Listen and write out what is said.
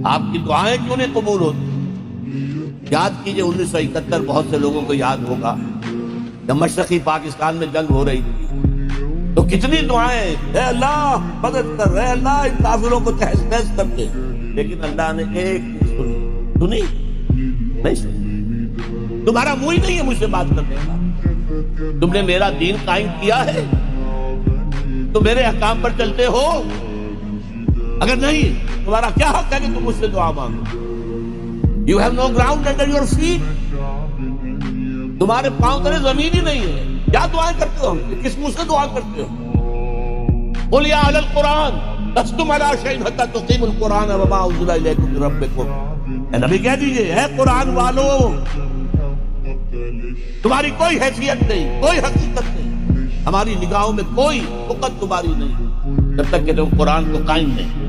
آپ کی دعائیں کیوں نہیں قبول ہوتی؟ یاد کیجئے 1971 بہت سے لوگوں کو یاد ہوگا جب مشرقی پاکستان میں جنگ ہو رہی تھی تو کتنی دعائیں، اے اللہ مدد کر، اے اللہ ان کافروں کو تہس نہس کر دے، لیکن اللہ نے ایک نہیں سنی نہیں سنی۔ تمہارا منہ ہی نہیں ہے مجھ سے بات کرنے کا، تم نے میرا دین قائم کیا ہے تو میرے احکام پر چلتے ہو، اگر نہیں تمہارا کیا حق ہے کہ تم مجھ سے دعا مانگو؟ You have no ground under your feet، تمہارے پاؤں تلے زمین ہی نہیں ہے، کیا دعائیں کرتے ہو؟ کس منہ سے دعا کرتے ہو؟ قل یا اہل القرآن لستم علی شیء حتی تقیموا القرآن وما انزل الیکم من ربکم، اے نبی کہہ دیجئے اے قرآن والو تمہاری کوئی حیثیت نہیں، کوئی حقیقت نہیں، ہماری نگاہوں میں کوئی وقت تمہاری نہیں جب تک کہ تم قرآن کو قائم نہیں